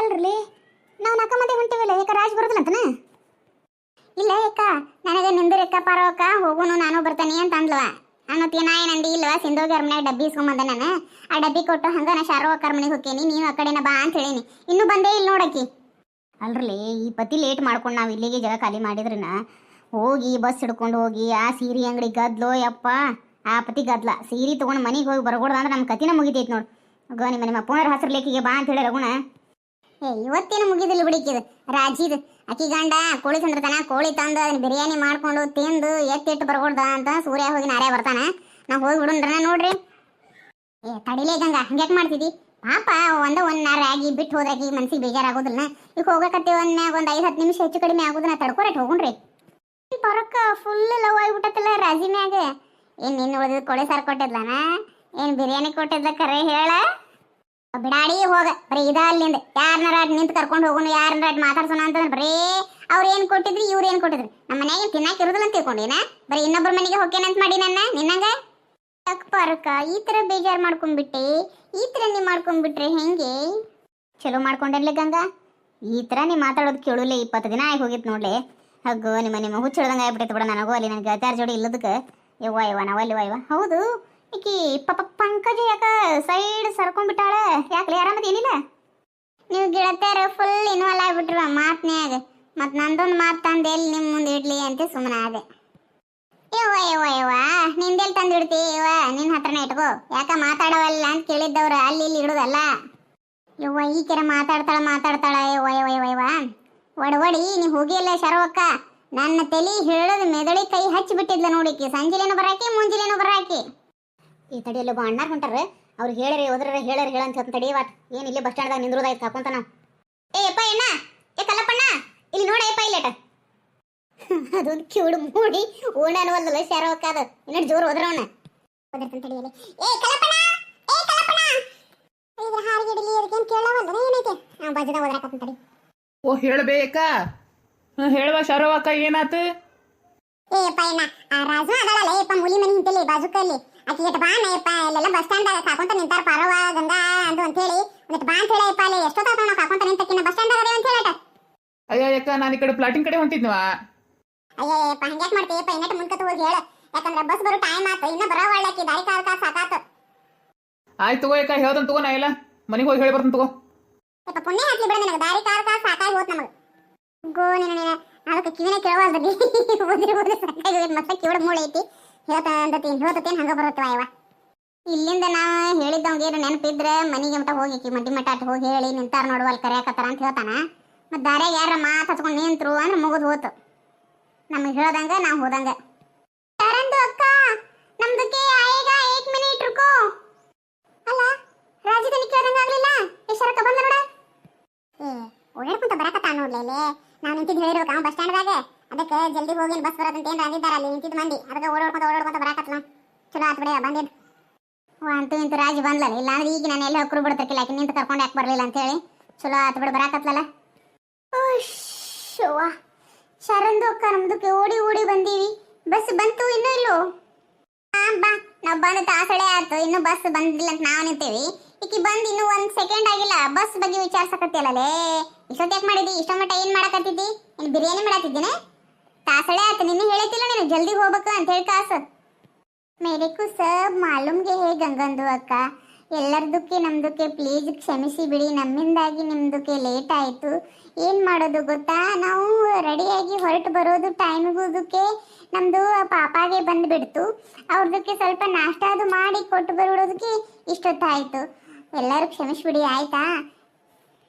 ಅಲ್ರಿ ನಾವು ನಾಲ್ಕು ಮಂದಿ ಹೊಂಟಿವಿಲ್ಲ, ಯಾಕ ರಾಜ್ ಬರೋದಿಲ್ಲ ಅಂತನ? ಇಲ್ಲ ಯಾಕ ನನಗೆ ನಿಂದಿರಕ್ಕ ಪಾರವಕ್ಕ ಹೋಗುನು ನಾನು ಬರ್ತಾನೆ ಅಂತ ಅಂದ್ಲವ. ಅನ್ನೋತ್ತಿಗೆ ನಾ ಏನಂದಿ, ಇಲ್ವಾ ಸಿಂಧೋಗಿ ಅರಮನೆಯಾಗ ಡಬ್ಬಿ ಇಸ್ಕೊಂಬಂದೆ ನಾನು. ಆ ಡಬ್ಬಿ ಕೊಟ್ಟು ಹಂಗ ನಾ ಶಾರವಕ್ಕ ಅರಮನೆಗೆ ಹೋಗ್ತೇನಿ, ನೀನು ಆ ಕಡೆನ ಬಾ ಅಂತ ಹೇಳೀನಿ. ಇನ್ನೂ ಬಂದೇ ಇಲ್ಲ ನೋಡಕ್ಕಿ. ಅಲ್ರಿ ಈ ಪತಿ ಲೇಟ್ ಮಾಡ್ಕೊಂಡು ನಾವು ಇಲ್ಲಿಗೆ ಜಾಗ ಖಾಲಿ ಮಾಡಿದ್ರನ ಹೋಗಿ ಬಸ್ ಹಿಡ್ಕೊಂಡು ಹೋಗಿ ಆ ಸೀರೆ ಅಂಗಡಿ ಗದ್ಲೋ ಯಪ್ಪ. ಆ ಪತಿ ಗದ್ಲ ಸೀರೆ ತೊಗೊಂಡು ಮನೆಗೆ ಹೋಗಿ ಬರ್ಕೊಡ್ದ ಅಂದ್ರೆ ನಮ್ಮ ಕತಿನ ಮುಗಿತೈತಿ ನೋಡು. ಗೋ ನಿಮ್ಮ ಪುನರ್ ಹಸಿರು ಲೇಖಿಗೆ ಬಾ ಅಂತ ಹೇಳಿ ರಗುಣ. ಇವತ್ತೇನು ಮುಗಿದಿಲ್ಲ ಬಿಡಿಕಿದು ರಾಜಿದು. ಅಕ್ಕಿ ಗಂಡ ಕೋಳಿ ತಂದಿರ್ತಾನ, ಕೋಳಿ ತಂದು ಅದನ್ನ ಬಿರಿಯಾನಿ ಮಾಡ್ಕೊಂಡು ತಿಂದು ಎತ್ತಿಟ್ಟು ಬರ್ಕೊಡ್ದ ಅಂತ ಸೂರ್ಯ ಹೋಗಿ ನಾರೇ ಬರ್ತಾನ. ನಾವು ಹೋಗಿ ಬಿಡುನ್ರನ ನೋಡ್ರಿ. ತಡಿಲೇ ಗಂಗ ಹಂಗ್ಯಾಕೆ ಮಾಡ್ತಿದ್ದಿ? ಪಾಪ ಒಂದ್ ರಾಗಿ ಬಿಟ್ಟು ಹೋದ್ರಾಕಿ ಮನ್ಸಿಗೆ ಬೇಜಾರಾಗೋದಿಲ್ಲ. ಈಗ ಹೋಗಕತ್ತಿ ಒಂದ್ಮ್ಯಾಗ ಒಂದು 5-10 ನಿಮಿಷ ಹೆಚ್ಚು ಕಡಿಮೆ ಆಗೋದನ್ನ ತಡ್ಕೊರಟ್ ಹೋಗುಣ್ರಿ. ಪರಕ್ಕ ಫುಲ್ ಲವ್ ಆಗಿಬಿಟ್ಟತ್ತಲ್ಲ ರಾಜಿ ಮ್ಯಾಗ. ಏನ್ ನಿನ್ನ ಉಳಿದ ಕೋಳಿ ಸಾರು ಕೊಟ್ಟಿದ್ಲನ, ಏನ್ ಬಿರಿಯಾನಿ ಕೊಟ್ಟಿದ್ಲ ಕರೆ ಹೇಳ? ಬಿಡಾಡಿ ಹೋಗ, ಬರೀ ಇದ ಅಲ್ಲಿಂದ ಯಾರನ್ನಾರ ನಿಂತು ಕರ್ಕೊಂಡು ಹೋಗೋನು, ಯಾರನ್ನಾರ ಮಾತಾಡ್ಸೋಣ ಅಂತಂದ್ರೆ ಬರೀ ಅವ್ರು ಏನ್ ಕೊಟ್ಟಿದ್ರಿ ಇವ್ರು ಏನ್ ಕೊಟ್ಟಿದ್ರಿ. ನಮ್ಮ ಮನ್ಯಾಗ ತಿನ್ನಾಕ ಇರುದಿಲ್ಲ ಅಂತ ತಿಳ್ಕೊಂಡಿನ, ಬರೀ ಇನ್ನೊಬ್ಬರ ಮನೆಗೆ ಹೋಗ್ತೇನಂತ ಮಾಡಿ ನಿನ್ನಂಗ. ಪರಕ್ಕ ಈ ತರ ಬೇಜಾರು ಮಾಡ್ಕೊಂಡ್ಬಿಟ್ಟೆ, ಈ ತರ ನೀ ಮಾಡ್ಕೊಂಡ್ಬಿಟ್ರೆ ಹೆಂಗೆ? ಚಲೋ ಮಾಡ್ಕೊಂಡಿರ್ಲಿ ಗಂಗಾ. ಈ ತರ ನೀ ಮಾತಾಡೋದು ಕೇಳಲಿ 20 ದಿನ ಆಗಿ ಹೋಗಿತ್ತು ನೋಡ್ಲಿ. ಹಗ್ಗು ನಿಮ್ಮ ಹುಚ್ಚಿಡ್ದಂಗೆ ಆಗ್ಬಿಟ್ಟೈತೆ ಬಿಡ. ನನಗೂ ಅಲ್ಲಿ ನನ್ನ ಗೆಳತಿಯರ ಜೋಡಿ ಇಲ್ಲದಕ್ಕೆ ಯವ್ವ ನಾವಲ್ಲಿ ವಯ್ವ. ಹೌದು ಈಕಿ ಪಂಕಜ ಯಾಕ ಸೈಡ್ ಸರ್ಕೊಂಡ್ಬಿಟ್ಟಾಳ? ಯಾಕಲೆ ಆರಾಮದ ಏನಿಲ್ಲ? ನೀವು ಗೆಳತಿಯರ ಫುಲ್ ಇನ್ವಾಲ್ವ್ ಆಗ್ಬಿಟ್ರ ಮಾತ್ನ್ಯಾಗ. ಮತ್ತು ನಂದೊಂದು ಮಾತು ತಂದು ಎಲ್ಲಿ ನಿಮ್ಮ ಮುಂದೆ ಇಡ್ಲಿ ಅಂತ ಸುಮ್ಮನೆ ಆದೆ. ಯವ್ವ ನಿಂದೆಲ್ಲಿ ತಂದು ಇಡ್ತಿ? ನಿನ್ನ ಹತ್ರನೇ ಇಟ್ಕೋ. ಯಾಕ ಮಾತಾಡವಲ್ಲ ಅಂತ ಕೇಳಿದ್ದವ್ರು ಅಲ್ಲಿ ಇಲ್ಲಿ ಇಡೋದಲ್ಲ. ಯವ್ವ ಈ ಕೆರೆ ಮಾತಾಡ್ತಾಳ ಯವ್ವ ಒಡವಡಿ ನೀ ಹೋಗಿಲ್ಲ ಶರವಕ್ಕ. ನನ್ನ ತಲೆ ಹೇಳೋದು ಮೆದಳಿ ಕೈ ಹಚ್ಚಿ ಬಿಟ್ಟಿದ್ಲ ನೋಡಿಕಿ. ಸಂಜೆಲೇನು ಬರಾಕಿ ಮುಂಜಾನೇನು ಬರಾಕಿ. ಈ ತಡಿಯಲ್ಲ ಬಾ ಅಣ್ಣಾರ್ ಹೊಂಟಾರ, ಅವ್ರಿಗೆ ಹೇಳ್ರಿ ಹೋದ್ರ ಹೇಳಂತ ಹೇಳ್ತಾನೆ. ತಡಿಯವಾಟ್ ಏನು ಇಲ್ಲಿ ಬಸ್ ಸ್ಟ್ಯಾಂಡ್ದಾಗ ನಿಂದ್ರೋದಾಯ್ತು ಕಾಕೊಂತ ನಾವು. ಏಪ್ಪ ಎಣ್ಣ ಕಲ್ಲಪ್ಪಣ್ಣ ಇಲ್ಲಿ ನೋಡಪ್ಪ ಇಲ್ಲೇಟ. ಅದೊಂದು ಕಿವಿಡು ಮೂಡಿ ಓಣ ಅನ್ನುವಲ್ಲ ಶರವಕ್ಕ. ಅದು ಇನ್ನೊಂದು ಜೋರು ಹೋದ್ರವಣ್ಣ ತಡಿಯಲಿ. ಓ ಹೇಳ್ಬೇಕ ಹೇಳುವ ಶರವಕ್ಕ ಏನಾತು? ರಾಜು ಅದಳಲ್ಲ ಯಪ್ಪ ಮುಲಿ ಮನಿ ಹಿಂತಲಿ ಬಾಜುಕಲ್ಲಿ ಆಕಿ ಬಾ ನಯಪ್ಪ ಇಲ್ಲೆಲ್ಲ ಬಸ್ ಸ್ಟ್ಯಾಂಡ್ ಕಾಕೊಂತ ನಿಂತಾರ ಪಾರವ ಗಂಗಾ ಅಂದು ಅಂತ ಹೇಳಿ ಒಂದಿಟ್ಟು ಬಾ ಅಂತ ಹೇಳಪ್ಪ. ಅಲ್ಲಿ ಎಷ್ಟೊತ್ತ ನಾವು ಕಾಕೊಂತ ನಿಂತಕ್ಕಿನ ಬಸ್ ಸ್ಟ್ಯಾಂಡ್ ಅದೇ ಅಂತ ಹೇಳಟ. ಅಯ್ಯಕ್ಕ ನಾನು ಈ ಕಡೆ ಪ್ಲಾಟಿಂಗ್ ಕಡೆ ಹೊಂಟಿದ್ನವ. ಅಯ್ಯಪ್ಪ ಹಂಗ್ಯಾಕ್ ಮಾಡ್ತೀಯಪ್ಪ? ಇನ್ನಟ್ಟು ಮುಂಕತ್ ಹೋಗಿ ಹೇಳ, ಯಾಕಂದ್ರೆ ಬಸ್ ಬರೋ ಟೈಮ್ ಆತ. ಇನ್ನ ಬರವಳ್ಳಾಕಿ ದಾರಿ ಕಾಲ ಸಾಕಾತ. ಆಯ್ತು ತಗೋ ಅಕ್ಕ, ಹೇಳ್ದನ್ ತಗೋ. ನಾ ಎಲ್ಲ ಮನೆಗೆ ಹೋಗಿ ಹೇಳಿ ಬರ್ತೀನಿ ತಗೋ. ಯಪ್ಪ ಪುಣ್ಯ ಹತ್ಲಿ ಬಿಡ ನಿನಗೆ, ದಾರಿ ಕಾಲ ಸಾಕಾಗಿ ಹೋತ್ ನಮಗೆ. ಗೋ ನೀನು ಅದಕ್ಕೆ ಕಿವಿನ ಕೇಳವಾದ್ರಿ ಓದಿ ಸಾಕಾಗಿ ಮತ್ತೆ ಕಿವಿಡ ಮೂಳೆ ಐತಿ. ಹೇಳ್ತೇನೆ ಹಂಗ ಬರುತ್ತವ ಯವ್ವ. ಇಲ್ಲಿಂದ ನಾ ಹೇಳಿದ್ದವಂಗೆ ನೆನಪಿದ್ರೆ ಮನೆಗೆ ಮಟ್ಟ ಹೋಗಿ ಮಟ್ಟಿ ಮಟ್ಟ ಅಟ್ ಹೋಗಿ ಹೇಳಿ ನಿಂತಾರ ನೋಡುವ ಅಲ್ಲಿ ಕರೆಯಕತ್ತಾರ ಅಂತ ಹೇಳ್ತಾನ. ಮತ್ತು ದಾರ್ಯಾಗ ಯಾರ ಮಾತು ಹಚ್ಕೊಂಡು ನಿಂತರು ಅಂದ್ರೆ ಮುಗಿದು ಹೋತು. ನಮಗೆ ಹೇಳ್ದಂಗ ನಾವು ಹೋದಂಗ. ಯಾರಂದು ಅಕ್ಕ ನಮ್ದಕ್ಕೆ ಆಯೇಗ 1 ಮಿನಿಟ್ ರುಕೋ. ಅಲ್ಲ ರಾಜಧಾನಿ ಕೇಳ್ದಂಗ ಆಗ್ಲಿಲ್ಲ. ಎಷ್ಟರಕ್ಕ ಬಂದ ನೋಡ. ಓಡಾಡ್ಕೊಂತ ಬರಕತ್ತ ನೋಡ್ಲೇಲೆ. ನಾವು ನಿಂತಿದ್ದು ಹೇಳಿರ್ಬೇಕು ಬಸ್ ಸ್ಟ್ಯಾಂಡ್ದಾಗ. ಅದಕ್ಕೆ ಜಲ್ದಿ ಹೋಗಿ ಬಸ್ ಬರೋದಂತ ಏನು ಅಂದಿದ್ದಾರ ಅಲ್ಲಿ ನಿಂತಿದ್ದು ಮಂದಿ. ಅದಕ್ಕೆ ಓಡಾಡ್ಕೊಂತ ಬರಾಕತ್ಲ. ಚಲೋ ಆತ್ ಬಿಡ ಬಂದಿದ್ದು. ಅಂತೂ ಇಂತೂ ರಾಜಿ ಬಂದ್ಲಲ್ಲ. ಇಲ್ಲ ಅಂದ್ರೆ ಈಗ ನಾನು ಎಲ್ಲ ಹೊಕ್ಕರು ಬಿಡ್ತಿರ್ಕಿಲ್ಲ, ಆಕೆ ನಿಂತು ಕರ್ಕೊಂಡು ಯಾಕೆ ಬರಲಿಲ್ಲ ಅಂತೇಳಿ. ಚಲೋ ಆತ್ ಬಿಡ ಬರಾಕತ್ಲಲ್ಲ. ಶೋವಾ ಶರಂದು ಅಕ್ಕ ನಮ್ದಕ್ಕೆ ಓಡಿ ಬಂದೀವಿ. ಬಸ್ ಬಂತು ಇನ್ನೂ ಇಲ್ಲೋ? ಬಾ ನಾವು ಬಂದ ತಾಸಳೆ ಆಯ್ತು, ಇನ್ನೂ ಬಸ್ ಬಂದಿಲ್ಲ ಅಂತ ನಾವು ನಿಂತೀವಿ. ಈಕಿ ಬಂದು ಇನ್ನೂ 1 ಸೆಕೆಂಡ್ ಆಗಿಲ್ಲ. ಬಸ್ ಬಗ್ಗೆ ವಿಚಾರಿಸಕತ್ತಿಯಲ್ಲೇ. ಇಷ್ಟೊತ್ತು ಯಾಕೆ ಮಾಡಿದಿ? ಇಷ್ಟೊ ಮಟ್ಟ ಏನು ಮಾಡಕತ್ತಿದ್ದಿ? ಏನು ಬಿರಿಯಾನಿ ಮಾಡತ್ತಿದ್ದೀನಿ? ತಾಸಳೆ ಆಯ್ತು, ನಿನ್ನೆ ಹೇಳತ್ತಿಲ್ಲ ನೀನು ಜಲ್ದಿ ಹೋಗ್ಬೇಕು ಅಂತ ಹೇಳಿ ಕಾಸು. ಮೇರೆಕು ಸಬ್ ಮಾಲೂಮ್ಗೆ ಹೇ ಗಂಗಂದು ಅಕ್ಕ. ಎಲ್ಲರದಕ್ಕೆ ನಮ್ದಕ್ಕೆ ಪ್ಲೀಸ್ ಕ್ಷಮಿಸಿ ಬಿಡಿ. ನಮ್ಮಿಂದಾಗಿ ನಿಮ್ದಕ್ಕೆ ಲೇಟ್ ಆಯಿತು. ಏನು ಮಾಡೋದು ಗೊತ್ತಾ, ನಾವು ರೆಡಿಯಾಗಿ ಹೊರಟು ಬರೋದು ಟೈಮಿಗೋದಕ್ಕೆ ನಮ್ಮದು ಪಾಪಾಗೆ ಬಂದುಬಿಡ್ತು. ಅವ್ರದಕ್ಕೆ ಸ್ವಲ್ಪ ನಾಷ್ಟ ಅದು ಮಾಡಿ ಕೊಟ್ಟು ಬರೋದಕ್ಕೆ ಇಷ್ಟೊತ್ತಾಯಿತು. ಎಲ್ಲರೂ ಕ್ಷಮಿಸ್ಬಿಡಿ ಆಯ್ತಾ?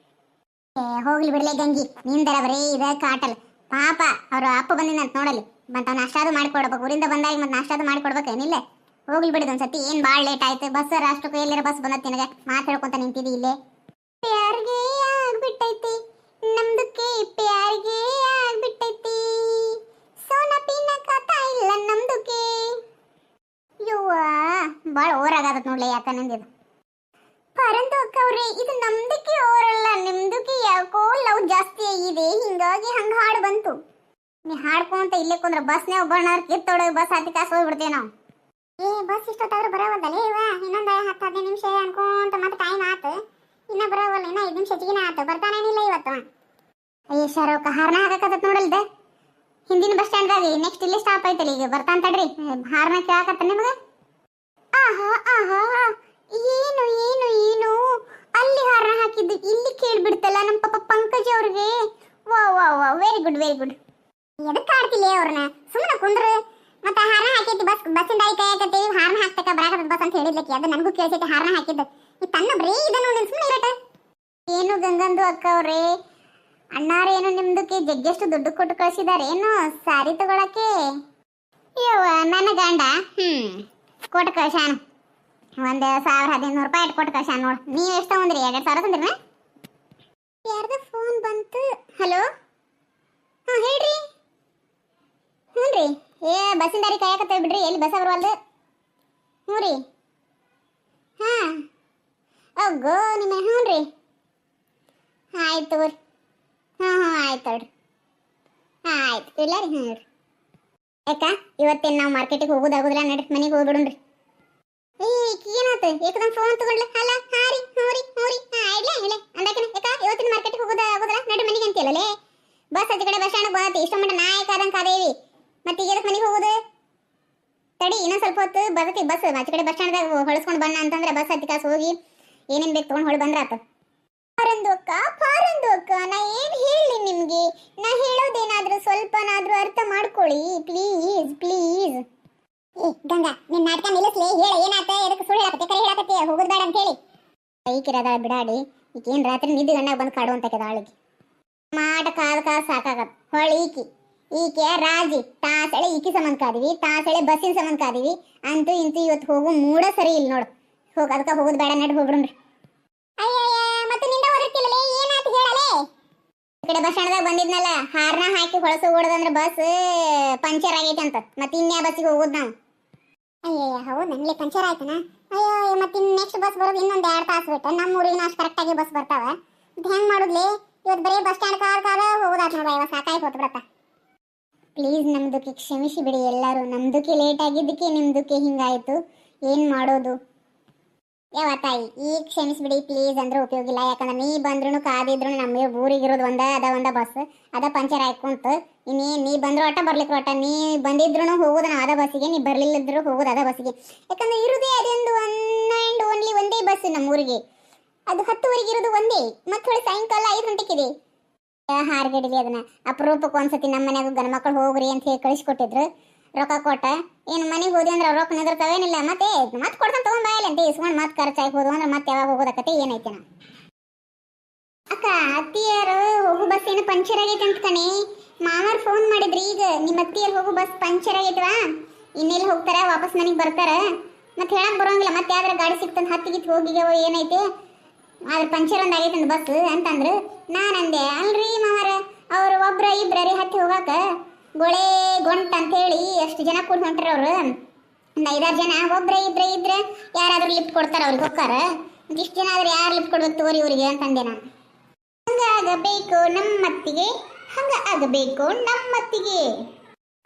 ಹೋಗ್ಲಿ ಬಿಡಲೇ ಗಂಗಿ, ನಿಂದರ ಬರೀ ಇದ ಕಾಟಲ್. ಪಾಪ ಅವ್ರ ಅಪ್ಪ ಬಂದಿದ್ದಂತ ನೋಡಲಿ, ಮತ್ತು ನಾಷ್ಟ ಅದು ಮಾಡಿಕೊಡ್ಬೇಕು. ಊರಿಂದ ಬಂದಾಗ ಮತ್ತು ನಾಷ್ಟ ಅದು ಮಾಡಿಕೊಡ್ಬೇಕು. ಏನಿಲ್ಲ ಹೋಗ್ಲಿ ಬಿಡಿದ ಒಂದ್ಸತಿ. ಏನು ಭಾಳ ಲೇಟ್ ಆಯ್ತು. ಬಸ್ ಅಷ್ಟಕ್ಕೂ ಎಲ್ಲರ ಬಸ್ ಬಂದತ್ ನಿನಗೆ ಮಾತು ಹೇಳ್ಕೊಂತ ನಿಂತಿದ್ದಿ ಇಲ್ಲೇ. ಪ್ಯಾರಿಗೆ ಆಗ್ಬಿಟ್ಟೈತಿ ನಮ್ದಕ್ಕೆ, ಪ್ಯಾರಿಗೆ ಆಗ್ಬಿಟ್ಟೈತಿ. ಸೋನ ಪೀನ ಕಥಾ ಇಲ್ಲ ನಮ್ದಕ್ಕೆ. ಯುವ ಭಾಳ ಓರಾಗತ್ ನೋಡ್ಲಿ. ಯಾಕ ನಂದಿದು ಪರಂತು ಅಕ್ಕ ಅವ್ರೆ, ಇದು ನಮ್ದಕ್ಕೆ ಓರಲ್ಲ, ನಿಮ್ದಕ್ಕೆ ಯಾಕೋ ಲವ್ ಜಾಸ್ತಿ ಆಗಿದೆ. ಹಿಂಗಾಗಿ ಹಂಗೆ ಹಾಡು ಬಂತು. ನೀ ಹಾಡ್ಕೊಂತ ಇಲ್ಲೇ ಕುಂದ್ರೆ ಬಸ್ನೇ ಒಬ್ಬಣ್ಣವ್ರು ಕಿತ್ತೋಡು ಬಸ್ ಹತ್ತಿ ಕಾಸು ಹೋಗ್ಬಿಡ್ತೇವೆ ನಾವು. ಬಸ್ ಇಷ್ಟೊತ್ತಾದ್ರೂ ಬರೋವಲ್ದಲೇ ಇವ. ಇನ್ನೊಂದು 10-15 ನಿಮಿಷ ಅನ್ಕೊಂತ ಮತ್ತೆ ಟೈಮ್ ಆತು. ಇನ್ನ ಬರವಲ್ಲ, ಇನ್ನ 5 ನಿಮಿಷ ಹೆಚ್ಚಿಗೆ ಆತು, ಬರ್ತಾನೇನಿಲ್ಲ ಇವತ್ತು. ಅಯ್ಯ ಶಾರೋಕ ಹಾರ್ನ ಹಾಕಕತ್ತ ನೋಡಲ್ದ ಹಿಂದಿನ ಬಸ್ ಸ್ಟ್ಯಾಂಡ್ದಾಗ. ನೆಕ್ಸ್ಟ್ ಇಲ್ಲಿ ಸ್ಟಾಪ್ ಐತಲ್ಲ, ಈಗ ಬರ್ತಾನ ತಡ್ರಿ. ಹಾರ್ನ ಕೇಳಕತ್ತ ನಿಮಗ. ಆಹಾ ಆಹಾ, ಏನು ಏನು ಏನು ಅಲ್ಲಿ ಹಾರ್ನ ಹಾಕಿದ್ದು ಇಲ್ಲಿ ಕೇಳ್ಬಿಡ್ತಲ್ಲ ನಮ್ಮ ಪಾಪ ಪಂಕಜ್ ಅವ್ರಿಗೆ. ವಾ ವಾ ವಾ, ವೆರಿ ಗುಡ್ ವೆರಿ ಗುಡ್. ಎದಕ್ಕೆ ಆಡ್ತಿಲ್ಲ ಅವ್ರನ್ನ, ಸುಮ್ಮನೆ ಕುಂದ್ರು. ಮತ್ತೆ ಹಾರ್ನ ಹಾಕೈತಿ ಬಸ್ಸಿಂದ ಕೈ ಹಾಕತ್ತೀವಿ, ಹಾರ್ನ ಹಾಕ್ತಕ್ಕ ಬರಾಕತ್ತ ಬಸ್ ಅಂತ ಹೇಳಿದ್ಲಕ್ಕೆ. ಅದು ನನಗೂ ಕೇಳಿಸೈತಿ ಹಾರ್ನ ಹಾಕಿದ್ದು. ಈ ತನ್ನ ಬರೀ ಇದನ್ನು ನಿನ್ ಸುಮ್ಮನೆ ಇರಟ. ಏನು ಗಂಗಂದು ಅಕ್ಕ ಅವ್ರೆ, ಅಣ್ಣಾರೇನು ನಿಮ್ದಕ್ಕೆ ಜಗ್ಗೆಷ್ಟು ದುಡ್ಡು ಕೊಟ್ಟು ಕಳಿಸಿದಾರೆ ಏನು ಸಾರಿ ತಗೊಳಕ್ಕೆ? ಯವ್ವ ನನ್ನ ಗಂಡ ಕೊಟ್ಟು ಕಳ್ಸಾನ, 1,1500 ರೂಪಾಯಿ ಕೊಟ್ಟು ಕಳ್ಸಾನ ನೋಡು. ನೀವು ಎಷ್ಟು ತಗೊಂಡ್ರಿ? 2,000 ತಂದ್ರಿ? ಯಾರ್ದ ಫೋನ್ ಬಂತು? ಹಲೋ, ಹಾಂ ಹೇಳ್ರಿ. ಹ್ಞೂ ರೀ, ಬಸ್ಸಿನ ದಾರಿ ಕಾಯಕತ್ತೇವೆ ಬಿಡ್ರಿ, ಎಲ್ಲಿ ಬಸ್ ಬರುವಲ್ದು. ಹ್ಞೂ ರೀ, ಹಾಂ ಗೋ ನಿಮ್ಮ. ಹ್ಞೂ ರೀ, ಆಯ್ತು ತಗೋರಿ. ಹಾಂ ಆಯ್ತು ನೋಡ್ರಿ. ಹಾಂ ಆಯ್ತು ಇಲ್ಲ ರೀ. ಹ್ಞೂ ರೀ. ಯಾಕ ಇವತ್ತೇನು ನಾವು ಮಾರ್ಕೆಟಿಗೆ ಹೋಗೋದಾಗೋದಿಲ್ಲ, ನಡ್ರಿ ಮನೆಗೆ ಹೋಗ್ಬಿಡುಣ್ರಿ. ಏನಾಯ್ತು ಏಕದಮ್ ಫೋನ್ ತಗೊಂಡ್ಲ? ಅಲ್ಲ ಹಾಂ ರೀ. ಹ್ಞೂ ರೀ ಹ್ಞೂ ರೀ. ಹಾಂ ಇಡ್ಲೇ ಇಡ್ಲೇ ಅಂದಾಕಿನ. ಯಾಕ ಇವತ್ತಿನ ಮಾರ್ಕೆಟಿಗೆ ಹೋಗೋದಾಗೋದಿಲ್ಲ, ನಡ್ರಿ ಮನೆಗೆ ಅಂತೀಯಲ್ಲೇ. ಬಸ್ ಆಚೆ ಕಡೆ ಬಸ್ ಸ್ಟ್ಯಾಂಡ್ ಬಂದತಿ, ಇಷ್ಟ ಮಟ್ಟ ನಾಯಕಾದಂಗೆ ಕಾದೇವಿ. ಮತ್ತೆ ಈಗ ಎದಕ್ಕೆ ಮನೆಗೆ ಹೋಗೋದು? ತಡಿ ಇನ್ನೊಂದು ಸ್ವಲ್ಪ ಹೊತ್ತು ಬರ್ತೈತಿ ಬಸ್. ಆಚೆ ಕಡೆ ಬಸ್ ಸ್ಟ್ಯಾಂಡ್ದಾಗ ಹೊಳಸ್ಕೊಂಡು ಬಣ್ಣ ಅಂತಂದ್ರೆ ಬಸ್ ಹತ್ತಿ ಕಾಸು ಹೋಗಿ ಏನೇನು ಬೇಕು ತೊಗೊಂಡು ಹೊಳಿ ಬಂದ್ರೆ ಆತ. ಪಾರಂದು ಅಕ್ಕ, ನಾ ಏನು ಹೇಳಿ ನಿಮಗೆ? ನಾ ಹೇಳೋದೇನಾದ್ರೂ ಸ್ವಲ್ಪನಾದ್ರೂ ಅರ್ಥ ಮಾಡ್ಕೊಳ್ಳಿ ಪ್ಲೀಸ್ ಪ್ಲೀಸ್. ಏ ಗಂಗಾ, ನಿನ್ನ ನಾಟಕ ನಿಲ್ಲಿಸ್ಲಿ. ಹೇಳ ಏನಾತ? ಎದಕ್ಕೆ ಸುಳ್ಳು ಹೇಳಕತ್ತೆ? ಕರೆ ಹೇಳಕತ್ತೆ ಹೋಗೋದು ಬೇಡ ಅಂತ ಹೇಳಿ. ಐಕಿರದಾಳ ಬಿಡಾಡಿ. ಈಗೇನು ರಾತ್ರಿ ನಿದ್ದೆ ಗಂಡಾಗ ಬಂದು ಕಾಡುವಂತಕ್ಕೆ ಆಳಿಗೆ ಮಾಟ ಕಾದ ಸಾಕಾಗತ್ತೆ. ಹೊಳಿ ಈಕೆ ರಾಜಿ ತಾಸಳೆ ಈಕಿ ಸಂಬಂಧ ಕಾದಿವಿ, ತಾಸಳೆ ಬಸ್ಸಿನ ಸಂಬಂಧ ಕಾದಿವಿ. ಅಂತೂ ಇಂತೂ ಇವತ್ತು ಹೋಗು ಮೂಡ ಸರಿ ಇಲ್ಲ ನೋಡು. ಹೋಗಿ ಅದಕ್ಕೆ ಹೋಗೋದು ಬೇಡ, ನಡಿ ಹೋಗ್ಬಿಡ್ರಿ. ಅಯ್ಯಯ್ಯ, ಮತ್ತೆ ನಿಂದ ಓದಿರ್ತಿಲ್ಲಲೇ, ಏನಾಯ್ತು ಹೇಳಲೇ? ಈ ಕಡೆ ಬಸ್ ಸ್ಟ್ಯಾಂಡ್ದಾಗ ಬಂದಿದ್ನಲ್ಲ, ಹಾರ್ನ ಹಾಕಿ ಹೊಳಸು ಓಡೋದಂದ್ರೆ ಬಸ್ ಪಂಚರ್ ಆಗೈತೆ ಅಂತ. ಮತ್ತೆ ಇನ್ಯಾ ಬಸ್ಸಿಗೆ ಹೋಗೋದು ನಾವು? ಅಯ್ಯಯ್ಯ, ಹೌದು ನನಗೆ ಪಂಚರ್ ಆಯ್ತನ? ಅಯ್ಯೋ, ಮತ್ತೆ ಇನ್ನು ನೆಕ್ಸ್ಟ್ ಬಸ್ ಬರೋದು ಇನ್ನೊಂದು 2 ತಾಸು ಬಿಟ್ಟು. ನಮ್ಮ ಊರಿಗೆ ಅಷ್ಟು ಕರೆಕ್ಟಾಗಿ ಬಸ್ ಬರ್ತಾವ. ಇದು ಹೆಂಗೆ ಮಾಡೋದ್ಲಿ? ಇವತ್ತು ಬರೀ ಬಸ್ ಸ್ಟ್ಯಾಂಡ್ ಕಾದ ಹೋಗೋದಾಯ್ತು ನೋಡ. ಇವಾಗ ಸಾಕಾಗಿ ಹೋತು ಬಿಡತ್ತ. ಪ್ಲೀಸ್ ನಮ್ದಕ್ಕೆ ಕ್ಷಮಿಸಿ ಬಿಡಿ ಎಲ್ಲರೂ. ನಮ್ದಕ್ಕೆ ಲೇಟ್ ಆಗಿದ್ದಕ್ಕೆ ನಿಮ್ದಕ್ಕೆ ಹಿಂಗಾಯ್ತು. ಏನು ಮಾಡೋದು? ಯಾವ ತಾಯಿ, ಈಗ ಕ್ಷಮಿಸ್ಬಿಡಿ ಪ್ಲೀಸ್ ಅಂದ್ರೆ ಉಪಯೋಗ ಇಲ್ಲ. ಯಾಕಂದ್ರೆ ನೀ ಬಂದ್ರೂ ಕಾದಿದ್ರು ನಮ್ಮ ಊರಿಗಿರೋದು ಒಂದ ಬಸ್ ಅದ ಪಂಚರ್ ಆಯ್ಕೊಂತ. ನೀ ಬಂದ್ರು ಒಟ್ಟ ಬರ್ಲಿಕ್ಕೆ ಒಟ್ಟ, ನೀ ಬಂದಿದ್ರು ಹೋಗೋದು ನಾವು ಅದ ಬಸ್ಸಿಗೆ, ನೀ ಬರ್ಲಿಲ್ಲದ್ರು ಹೋಗೋದು ಅದ ಬಸ್ಸಿಗೆ. ಯಾಕಂದ್ರೆ ಇರೋದೇ ಅದೊಂದು ಒನ್ ಆ್ಯಂಡ್ ಓನ್ಲಿ ಒಂದೇ ಬಸ್ ನಮ್ಮ ಊರಿಗೆ. ಅದು 10 ಇರೋದು ಒಂದೇ. ಮತ್ತೆ ಹೊಳಿ ಸಾಯಂಕಾಲ 5 ಗಂಟೆಗಿದೆ. ಹಾರ್ಗಡಿಲಿ ಅದನ್ನ ಅಪರೂಪಕ್ಕೆ ಒಂದ್ಸತಿ ನಮ್ಮ ಮನ್ಯಾಗ ಗಂಡ ಮಕ್ಕಳು ಹೋಗ್ರಿ ಅಂತ ಹೇಳಿ ಕಳಿಸ್ಕೊಟ್ಟಿದ್ರು. ರೊಕ್ಕ ಕೊಟ್ಟ ಏನು ಮನೆಗೆ ಹೋದಿ ಅಂದ್ರೆ ರೊಕ್ಕ ನಿಂದಿರ್ತಾವೇನಿಲ್ಲ. ಮತ್ತೆ ಕೊಡ್ತಾನೆ ತಗೊಂಡ್ ಅಂತ ಇಸ್ಕೊಂಡು ಮತ್ತೆ ಖರ್ಚಾಗಿ ಹೋದು ಅಂದ್ರೆ ಮತ್ತೆ ಯಾವಾಗ ಹೋಗೋದಕ್ಕತೆ ಏನೈತೆ? ನಾ ಅಕ್ಕ ಅತ್ತಿಯರು ಹೋಗು ಬಸ್ ಏನು ಪಂಚರ್ ಆಗೈತೆ ಅಂತ ಕಣೆ. ಮಾಮರ್ ಫೋನ್ ಮಾಡಿದ್ರಿ ಈಗ, ನಿಮ್ಮ ಅತ್ತಿಯರು ಹೋಗು ಬಸ್ ಪಂಚರ್ ಆಗೈತವಾ, ಇನ್ನೆಲ್ಲಿ ಹೋಗ್ತಾರ ವಾಪಸ್ ಮನೆಗೆ ಬರ್ತಾರ, ಮತ್ತೆ ಹೇಳಕ್ ಬರೋಂಗಿಲ್ಲ. ಮತ್ತೆ ಯಾವ್ದಾರ ಗಾಡಿ ಸಿಕ್ತಂತ ಹತ್ತಿಗಿತ್ತು ಹೋಗಿಗೆ ಏನೈತೆ ಆದ್ರೆ ಪಂಚರ್ ಒಂದು ಆಗೈತೆ ಅಂತ ಬಸ್ ಅಂತಂದ್ರು. ನಾನಂದೆ ಅಲ್ರಿ ಮಾಮರ, ಅವ್ರು ಒಬ್ರ ಇಬ್ರಿ ಹತ್ತಿ ಹೋಗಾಕ ಗೊಂಟ ಅಂತ ಹೇಳಿ ಎಷ್ಟು ಜನ ಕೂಡ ಹೊಂಟ್ರ ಅವ್ರು. ಒಂದು 5-6 ಜನ. ಒಬ್ರ ಇದ್ರೆ ಯಾರಾದ್ರೂ ಲಿಫ್ಟ್ ಕೊಡ್ತಾರ, ಅವ್ರಿಗೆ ಹೋಗ್ತಾರ. ಇಷ್ಟು ಜನ ಆದ್ರೆ ಯಾರು ಲಿಫ್ಟ್ ಕೊಡ್ಬೇಕು ತೋರಿ ಊರಿಗೆ ಅಂತಂದೆ ನಾನು. ಹಂಗಾಗಬೇಕು ನಮ್ಮತ್ತಿಗೆ, ಹಂಗಾಗಬೇಕು ನಮ್ಮತ್ತಿಗೆ.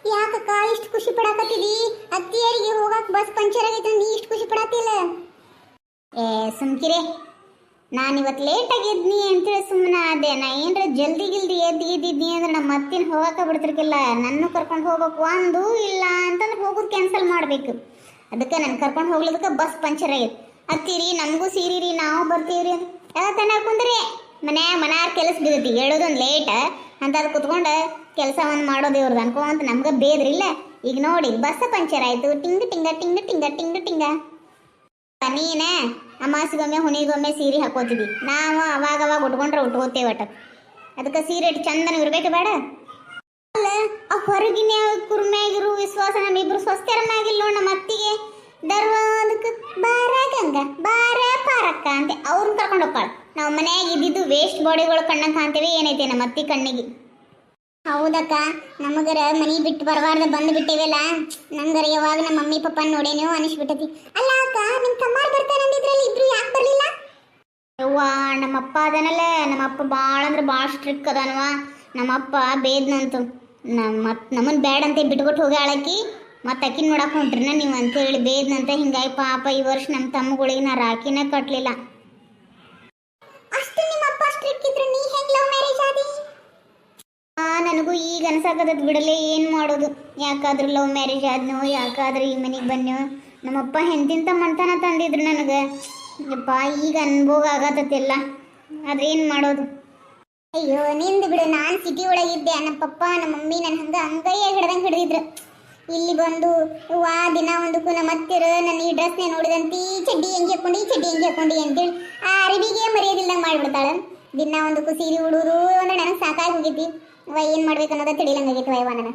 ಯಾಕಕ್ಕ ಇಷ್ಟು ಖುಷಿ ಪಡಾಕತ್ತಿದಿ? ಅತ್ತಿಯರಿಗೆ ಹೋಗಾಕ ಬಸ್ ಪಂಚರ್ ಆಗೈತೆ ನೀ ಇಷ್ಟು ಖುಷಿ ಪಡಾತಿಲ್ಲ? ಸುಮ್ಕಿರೆ, ನಾನಿವತ್ತು ಲೇಟಾಗಿ ಎದ್ನಿ ಅಂತೇಳಿ ಸುಮ್ಮನೆ ಅದೇ. ನಾ ಏನ್ರ ಜಲ್ದಿ ಎದ್ದಿದ್ನಿ ಅಂದ್ರೆ ನಮ್ಮ ಅತ್ತಿನ ಹೋಗಕ್ಕೆ ಬಿಡ್ತಿರ್ಕಿಲ್ಲ. ನನ್ನ ಕರ್ಕೊಂಡು ಹೋಗ್ಬೇಕು ಒಂದು ಇಲ್ಲ ಅಂತಂದ್ರೆ ಹೋಗೋದು ಕ್ಯಾನ್ಸಲ್ ಮಾಡಬೇಕು. ಅದಕ್ಕೆ ನಾನು ಕರ್ಕೊಂಡು ಹೋಗ್ಲಿಕ್ಕೆ ಬಸ್ ಪಂಚರ್ ಆಗೈತೆ. ಹತ್ತಿರಿ ನಮಗೂ ಸೀರಿರಿ ನಾವು ಬರ್ತೀವ್ರಿ ಅಂತ ಕುಂದ್ರಿ ಮನ್ಯಾರ ಕೆಲಸ ಬಿದ್ದೈತಿ. ಹೇಳೋದೊಂದು ಲೇಟ್ ಅಂತ ಅದು ಕುತ್ಕೊಂಡು ಕೆಲಸ ಒಂದು ಮಾಡೋದು ಇವ್ರದ್ದು ಅನ್ಕೊಂತ ನಮ್ಗೆ ಬೇದ್ರಿಲ್ಲ. ಈಗ ನೋಡಿ ಬಸ್ ಪಂಚರ್ ಆಯಿತು. ಟಿಂಗ ಟಿಂಗ ಟಿಂಗ ಟಿಂಗ ಟಿಂಗ ಟಿಂಗ. ನೀನೇ ಅಮಾಸಿಗೊಮ್ಮೆ ಹುಣಿಗೊಮ್ಮೆ ಸೀರೆ ಹಾಕೋತಿದ್ವಿ ನಾವು. ಅವಾಗ ಉಟ್ಕೊಂಡ್ರೆ ಉಟ್ಕೋತೇವೆ ಒಟ್ಟು. ಅದಕ್ಕೆ ಸೀರೆ ಇಟ್ಟು ಚಂದನ ಇರ್ಬೇಕು ಬೇಡ? ಅಲ್ಲ ಆ ಹೊರಗಿನ ಕುರ್ಮ್ಯಾಗಿರು ವಿಶ್ವಾಸ ನಮ್ಮಿಬ್ರು ಸ್ವಸ್ಥರನ್ನಾಗಿಲ್ಲ ನೋಡಿ. ನಮ್ಮ ಅತ್ತಿಗೆ ದರ್ವಾದಕ್ಕೆ ಬಾರ ಗಂಗ ಬಾರ ಪಾರಕ್ಕ ಅಂತ ಅವ್ರನ್ನ ಕರ್ಕೊಂಡು ಹೋಗ್ತಾಳೆ. ನಾವು ಮನ್ಯಾಗ ಇದ್ದಿದ್ದು ವೇಸ್ಟ್ ಬಾಡಿಗಳು ಕಣ್ಣಂಗೆ ಕಾಣ್ತೇವೆ ಏನೈತೆ ನಮ್ಮ ಅತ್ತಿ ಕಣ್ಣಿಗೆ. ಹೌದಕ್ಕ, ನಮಗರ ಮನೆ ಬಿಟ್ಟು ಬರಬಾರ್ದು ಬಂದು ಬಿಟ್ಟೇವಲ್ಲ. ನಂಗರ ಯಾವಾಗ ನಮ್ಮ ಮಮ್ಮಿ ಪಪ್ಪ ನೋಡೇನೋ ಅನಿಸ್ಬಿಟ್ಟತಿ. ಅಲ್ಲ ಅಕ್ಕ, ನಿಮ್ಮ ತಮ್ಮಾರು ಬರ್ತಾರೆ ಅಂದಿದ್ರಲ್ಲಿ ಇಬ್ರು ಯಾಕೆ ಬರಲಿಲ್ಲ? ಯವ್ವ, ನಮ್ಮಪ್ಪ ಅದನಲ್ಲ, ನಮ್ಮಪ್ಪ ಭಾಳ ಅಂದ್ರೆ ಭಾಳ ಸ್ಟ್ರಿಕ್ ಅದಾನವ. ನಮ್ಮಪ್ಪ ಬೇದ್ನಂತು ನಮ್ಮನ್ನು ಬ್ಯಾಡ್ ಅಂತ ಬಿಟ್ಕೊಟ್ಟು ಹೋಗಿ ಆಳಕಿ. ಮತ್ತು ಅಕ್ಕಿನ ನೋಡಕ್ಕೆ ಹೊಂಟ್ರಿನ ನೀವು ಅಂತೇಳಿ ಬೇದ್ನಂತ. ಹಿಂಗಾಗಿ ಪಾಪ ಈ ವರ್ಷ ನಮ್ಮ ತಮ್ಮಗಳಿಗೆ ನಾ ರಾಖಿನೇ ಕಟ್ಟಲಿಲ್ಲ. ಈಗ ಅನ್ಸಾಕತ್ತದ ಬಿಡಲೆ ಏನು ಮಾಡೋದು. ಯಾಕಾದ್ರೂ ಲವ್ ಮ್ಯಾರೇಜ್ ಆದ್ನೋ, ಯಾಕಾದ್ರೂ ಈ ಮನೆಗೆ ಬನ್ನೋ. ನಮ್ಮಪ್ಪ ಎಂತಿಂತ ಮಂತನ ತಂದಿದ್ರು ನನಗೆ. ಯಪ್ಪ ಈಗ ಅನ್ಭೋಗ ಆಗತ್ತಲ್ಲ, ಆದ್ರೆ ಏನು ಮಾಡೋದು. ಅಯ್ಯೋ ನಿಂದು ಬಿಡು, ನಾನು ಸಿಟಿ ಒಳಗಿದ್ದೆ. ನಮ್ಮ ಪಪ್ಪ ನಮ್ಮ ಮಮ್ಮಿ ನನ್ನ ಅಂಗೈಯಾಗ ಹಿಡ್ದಂಗೆ ಹಿಡಿದಿದ್ರು. ಇಲ್ಲಿ ಬಂದು ವಾ ದಿನ ಒಂದಕ್ಕೂ ನಮ್ಮ ಹತ್ತಿರ ನನ್ನ ಈ ಡ್ರೆಸ್ನೇ ನೋಡಿದಂತೆ ಈ ಚಡ್ಡಿ ಹೆಂಗೆ ಹಾಕೊಂಡು ಅಂತೇಳಿ ಆ ಅರಿವಿಗೆ ಮರೆಯೋದಿಲ್ಲಂಗೆ ಮಾಡಿಬಿಡ್ತಾಳೆ. ದಿನ ಒಂದಕ್ಕೂ ಸೀರೆ ಉಡೋದು ಅಂದ್ರೆ ನನಗೆ ಸಾಕಾಗಿ ಹೋಗೈತಿ. ಏನು ಮಾಡ್ಬೇಕು ಅನ್ನೋದ ತಿಳಿಲಂಗಾಗೈತಿ ವಯವ ನನಗೆ.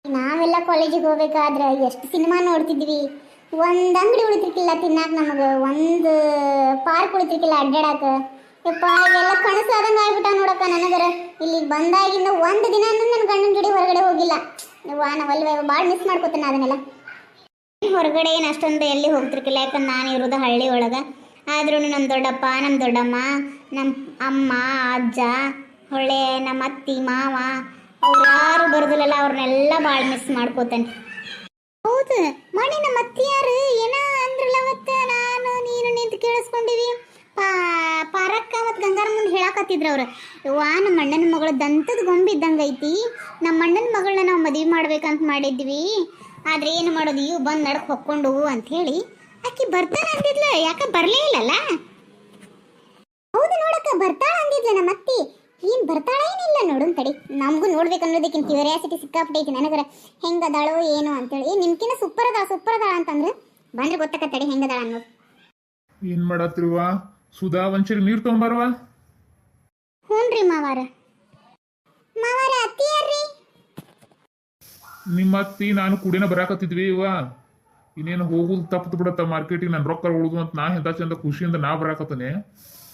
ನಾವೆಲ್ಲ ಕಾಲೇಜಿಗೆ ಹೋಗ್ಬೇಕಾದ್ರೆ ಎಷ್ಟು ಸಿನಿಮಾ ನೋಡ್ತಿದ್ವಿ. ಒಂದು ಅಂಗಡಿ ಉಳಿತಿರ್ಕಿಲ್ಲ ತಿನ್ನಾಕ, ನಮಗೆ ಒಂದು ಪಾರ್ಕ್ ಉಳಿತಿರ್ಕಿಲ್ಲ ಅಡ್ಡಾಡಕ. ಯಪ್ಪ ಇವೆಲ್ಲ ಕನಸಾದಂಗೆ ಆಗ್ಬಿಟ್ಟ ನೋಡಕ್ಕ ನನಗರ. ಇಲ್ಲಿಗೆ ಬಂದಾಗಿಂದ ಒಂದು ದಿನ ನನ್ನ ಗಂಡನ ಜೋಡಿ ಹೊರಗಡೆ ಹೋಗಿಲ್ಲ. ನಾವಲ್ಲಿ ಭಾಳ ಮಿಸ್ ಮಾಡ್ಕೋತೇನೆ ಅದನ್ನೆಲ್ಲ. ಹೊರಗಡೆ ಏನು ಅಷ್ಟೊಂದು ಎಲ್ಲಿ ಹೋಗ್ತಿರ್ಕಿಲ್ಲ, ಯಾಕಂದ್ರೆ ನಾನು ಇರೋದು ಹಳ್ಳಿ ಒಳಗೆ. ಆದ್ರೂ ನಮ್ಮ ದೊಡ್ಡಪ್ಪ, ನಮ್ಮ ದೊಡ್ಡಮ್ಮ, ನಮ್ಮ ಅಮ್ಮ, ಅಜ್ಜ, ಹೊಳೆ, ನಮ್ಮ ಅತ್ತಿ, ಮಾವ ಅವ್ರು ಯಾರು ಬರೋದಿಲ್ಲಲ್ಲ, ಅವ್ರನ್ನೆಲ್ಲ ಭಾಳ ಮಿಸ್ ಮಾಡ್ಕೋತೇನೆ. ಹೌದು ಮಾಡಿ ನಮ್ಮ ಅತ್ತಿಯಾರು ಏನೋ ಅಂದ್ರಲ್ಲ ಅವತ್ತು, ನಾನು ನೀನು ನಿಂತು ಕೇಳಿಸ್ಕೊಂಡಿವಿ. ಪಾರಕ್ಕ ಮತ್ತು ಗಂಗಾರ ಮುಂದೆ ಹೇಳಕತ್ತಿದ್ರು ಅವ್ರು. ವಾ ನಮ್ಮ ಅಣ್ಣನ ಮಗಳು ದಂತದ ಗೊಂಬೆ ಇದ್ದಂಗೆ ಐತಿ, ನಮ್ಮ ಅಣ್ಣನ ಮಗಳನ್ನ ನಾವು ಮದುವೆ ಮಾಡ್ಬೇಕಂತ ಮಾಡಿದ್ವಿ. ಆದ್ರೆ ಏನು ಮಾಡೋದು, ಇವು ಬಂದು ನಡ್ಕ ಹೊಕ್ಕೊಂಡು ಅಂತ ಹೇಳಿ ಆಕಿ ಬರ್ತಾನೆ ಅಂದಿದ್ಲ. ಯಾಕೆ ಬರಲೇ ಇಲ್ಲಲ್ಲ? ಹೌದು ನೋಡಕ್ಕ, ಬರ್ತಾಳ ಅಂದಿದ್ಲ ನಮ್ಮ ಅತ್ತಿ. ಏನು ಬರ್ತಾಳ ಏನಿಲ್ಲ ನೋಡು ತಡಿ, ನಮಗೂ ನೋಡ್ಬೇಕು ಅನ್ನೋದಕ್ಕಿಂತ ಕ್ಯೂರಿಯಾಸಿಟಿ ಸಿಕ್ಕಾಪಟ್ಟೈತಿ ನನಗರ. ಹೆಂಗದಾಳೋ ಏನೋ ಅಂತೇಳಿ. ನಿಮ್ಕಿನ್ನ ಸೂಪರ್ ಅದಾಳ ಅಂತಂದ್ರೆ ಬಂದ್ರೆ ಗೊತ್ತಾಕತ್ತಡಿ ಹೆಂಗದಾಳ ಅನ್ನೋದು. ಏನ್ ಮಾಡತ್ತಿರುವ ಸುಧಾ, ಒಂಚೂರು ನೀರು ತಗೊಂಬಾರವ. ಹ್ಞೂನ್ರಿ ಮಾವಾರ ಅತ್ತಿಯಾರ್ರಿ. ನಿಮ್ಮ ಅತ್ತಿ ನಾನು ಕೂಡಿನ ಬರಾಕತ್ತಿದ್ವಿ. ಇನ್ನೇನು ಹೋಗುದು ತಪ್ಪದು ಬಿಡತ್ತ ಮಾರ್ಕೆಟಿಗೆ. ನನ್ನ ರೊಕ್ಕ ಉಳಿದು ಅಂತ ನಾ ಎಂತ ಚಂದ ಖುಷಿಯಿಂದ ನಾ ಬರಾಕತ್ತನೆ.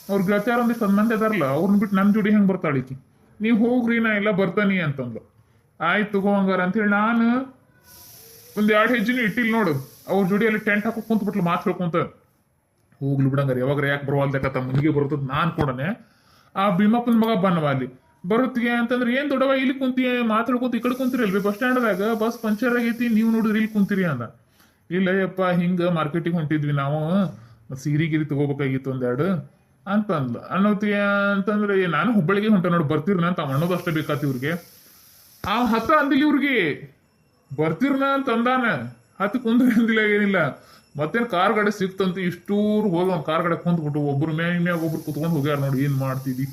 ಅವ್ರ ಗೆಳತಿಯಾರ ಒಂದಿಷ್ಟು ಸಂಬಂಧ ಇದಾರಲ್ಲ, ಅವ್ರನ್ನ ಬಿಟ್ಟು ನನ್ನ ಜೋಡಿ ಹೆಂಗೆ ಬರ್ತಾಳಿಕಿ. ನೀವು ಹೋಗ್ರಿ ನಾ ಎಲ್ಲ ಬರ್ತಾನಿ ಅಂತಂದು. ಆಯ್ತು ತಗೋ ಹಂಗಾರ ಅಂತೇಳಿ ನಾನು ಒಂದು 2 ಹೆಜ್ಜೆನೂ ಇಟ್ಟಿಲ್ಲ ನೋಡು. ಅವ್ರ ಜೋಡಿ ಅಲ್ಲಿ ಟೆಂಟ್ ಹಾಕೋ ಕುಂತ ಬಿಟ್ಲು ಮಾತು ಹೇಳ್ಕೊಂತ. ಹೋಗ್ಲಿ ಬಿಡಂಗಾರ, ಯಾವಾಗ ಯಾಕೆ ಬರವಾಲ್ದಕ್ಕ ಮುನಿಗೆ ಬರ್ತದ ನಾನು ಕೊಡನೆ. ಆ ಭೀಮಪ್ಪನ ಮಗ ಬನ್ನವ ಅಲ್ಲಿ ಬರುತ್ತಿಗೆ ಅಂತಂದ್ರೆ ಏನು ದೊಡ್ಡವ ಇಲ್ಲಿ ಕುಂತಿ ಮಾತಾಡ್ಕೊಂತ ಈ ಕಡೆ ಕುಂತಿರಲ್ವಿ ಬಸ್ ಸ್ಟ್ಯಾಂಡ್ದಾಗ, ಬಸ್ ಪಂಚರ್ ಆಗೈತಿ, ನೀವು ನೋಡಿದ್ರಿ ಇಲ್ಲಿ ಕುಂತಿರಿ ಅಂದ. ಇಲ್ಲ ಯಪ್ಪ ಹಿಂಗೆ ಮಾರ್ಕೆಟಿಗೆ ಹೊಂಟಿದ್ವಿ ನಾವು, ಸೀರೆ ಗಿರಿ ತಗೋಬೇಕಾಗಿತ್ತು ಒಂದೆರಡು ಅಂತಂದ್ಲ. ಅನ್ನೋತಿಗೆ ಅಂತಂದ್ರೆ ನಾನು ಹುಬ್ಬಳ್ಳಿಗೆ ಹೊಂಟ ನೋಡಿ, ಬರ್ತಿರ್ನ ಅಂತ ಅನ್ನೋದು ಅಷ್ಟೇ ಬೇಕಾತಿ ಇವ್ರಿಗೆ. ಆ ಹತ್ತ ಅಂದಿಲ್ಲ ಇವ್ರಿಗೆ, ಬರ್ತಿರ್ನ ಅಂತ ಅಂದಾನ. ಹತ್ತು ಕುಂದ್ರಿ ಅಂದಿಲ್ಲ, ಏನಿಲ್ಲ. ಮತ್ತೇನು ಕಾರ್ ಗಾಡಿ ಸಿಕ್ತಂತ ಇಷ್ಟೂರು ಹೋಗಿ ಒಂದು ಕಾರ್ ಗಾಡಿ ಕುಂತ್ಬಿಟ್ಟು ಒಬ್ರು ಮ್ಯಾಗ ಒಬ್ರು ಕುತ್ಕೊಂಡು ಹೋಗ್ಯಾರ ನೋಡಿ. ಏನು ಮಾಡ್ತಿದ್ವಿ